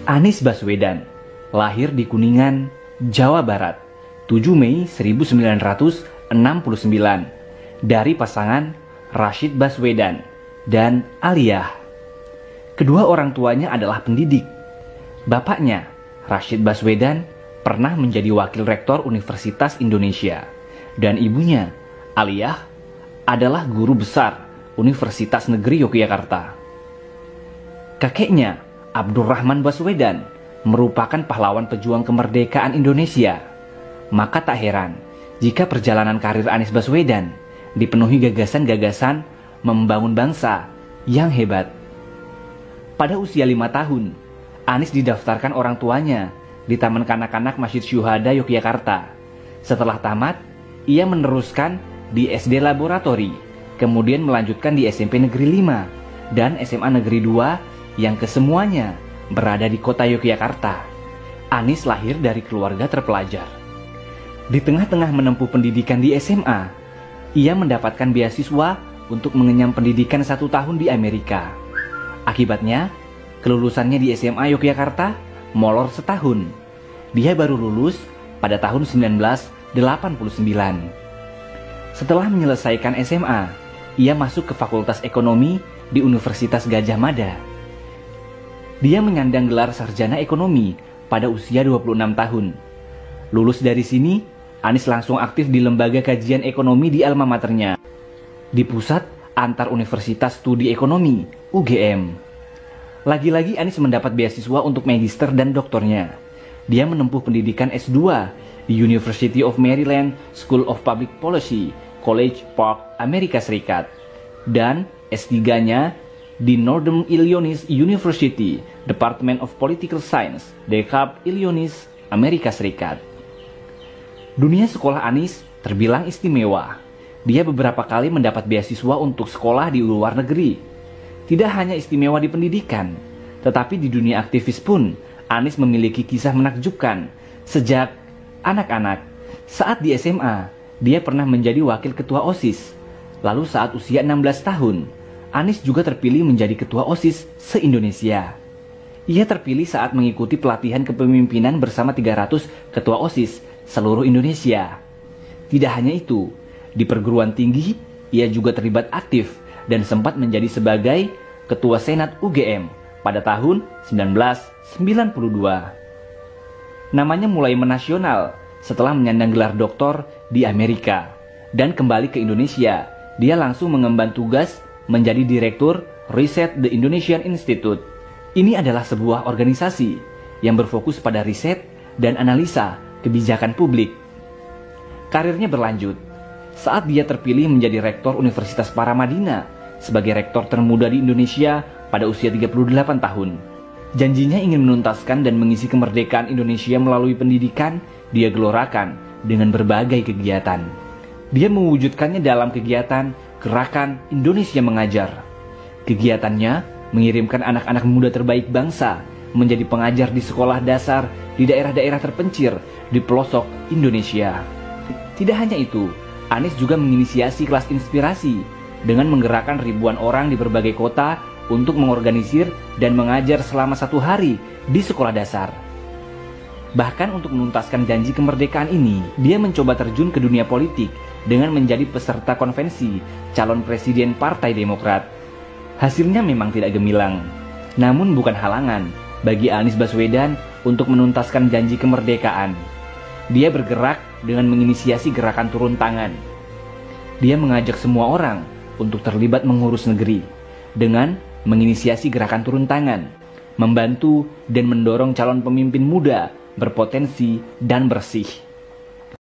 Anies Baswedan lahir di Kuningan, Jawa Barat, 7 Mei 1969 dari pasangan Rashid Baswedan dan Aliyah. Kedua orang tuanya adalah pendidik. Bapaknya, Rashid Baswedan, pernah menjadi wakil rektor Universitas Indonesia, dan ibunya, Aliyah, adalah guru besar Universitas Negeri Yogyakarta. Kakeknya, Abdurrahman Baswedan, merupakan pahlawan pejuang kemerdekaan Indonesia. Maka tak heran jika perjalanan karir Anies Baswedan dipenuhi gagasan-gagasan membangun bangsa yang hebat. Pada usia 5 tahun, Anies didaftarkan orang tuanya di Taman Kanak-kanak Masjid Syuhada Yogyakarta. Setelah tamat, ia meneruskan di SD Laboratori, kemudian melanjutkan di SMP Negeri 5 dan SMA Negeri 2 yang kesemuanya berada di kota Yogyakarta. Anies lahir dari keluarga terpelajar. Di tengah-tengah menempuh pendidikan di SMA, ia mendapatkan beasiswa untuk mengenyam pendidikan 1 tahun di Amerika. Akibatnya, kelulusannya di SMA Yogyakarta molor setahun. Dia baru lulus pada tahun 1989. Setelah menyelesaikan SMA, ia masuk ke Fakultas Ekonomi di Universitas Gadjah Mada. Dia menyandang gelar sarjana ekonomi pada usia 26 tahun. Lulus dari sini, Anies langsung aktif di Lembaga Kajian Ekonomi di alma maternya, di Pusat Antar Universitas Studi Ekonomi, UGM. Lagi-lagi Anies mendapat beasiswa untuk magister dan doktornya. Dia menempuh pendidikan S2 di University of Maryland School of Public Policy, College Park, Amerika Serikat. Dan S3-nya di Northern Illinois University, Department of Political Science, DeKalb, Illinois, Amerika Serikat. Dunia sekolah Anies terbilang istimewa. Dia beberapa kali mendapat beasiswa untuk sekolah di luar negeri. Tidak hanya istimewa di pendidikan, tetapi di dunia aktivis pun Anies memiliki kisah menakjubkan. Sejak anak-anak, saat di SMA, dia pernah menjadi wakil ketua OSIS. Lalu saat usia 16 tahun, Anies juga terpilih menjadi ketua OSIS se-Indonesia. Ia terpilih saat mengikuti pelatihan kepemimpinan bersama 300 ketua OSIS seluruh Indonesia. Tidak hanya itu, di perguruan tinggi, ia juga terlibat aktif dan sempat menjadi sebagai ketua Senat UGM pada tahun 1992. Namanya mulai menasional setelah menyandang gelar doktor di Amerika. Dan kembali ke Indonesia, dia langsung mengemban tugas menjadi Direktur Riset The Indonesian Institute. Ini adalah sebuah organisasi yang berfokus pada riset dan analisa kebijakan publik. Karirnya berlanjut saat dia terpilih menjadi Rektor Universitas Paramadina sebagai rektor termuda di Indonesia pada usia 38 tahun. Janjinya ingin menuntaskan dan mengisi kemerdekaan Indonesia melalui pendidikan. Dia gelorakan dengan berbagai kegiatan. Dia mewujudkannya dalam kegiatan Gerakan Indonesia Mengajar. Kegiatannya mengirimkan anak-anak muda terbaik bangsa menjadi pengajar di sekolah dasar di daerah-daerah terpencil di pelosok Indonesia. Tidak hanya itu, Anies juga menginisiasi kelas inspirasi dengan menggerakkan ribuan orang di berbagai kota untuk mengorganisir dan mengajar selama 1 hari di sekolah dasar. Bahkan untuk menuntaskan janji kemerdekaan ini, dia mencoba terjun ke dunia politik dengan menjadi peserta konvensi calon presiden Partai Demokrat. Hasilnya memang tidak gemilang, namun bukan halangan bagi Anies Baswedan untuk menuntaskan janji kemerdekaan. Dia bergerak dengan menginisiasi gerakan turun tangan. Dia mengajak semua orang untuk terlibat mengurus negeri dengan menginisiasi gerakan turun tangan, membantu dan mendorong calon pemimpin muda berpotensi dan bersih.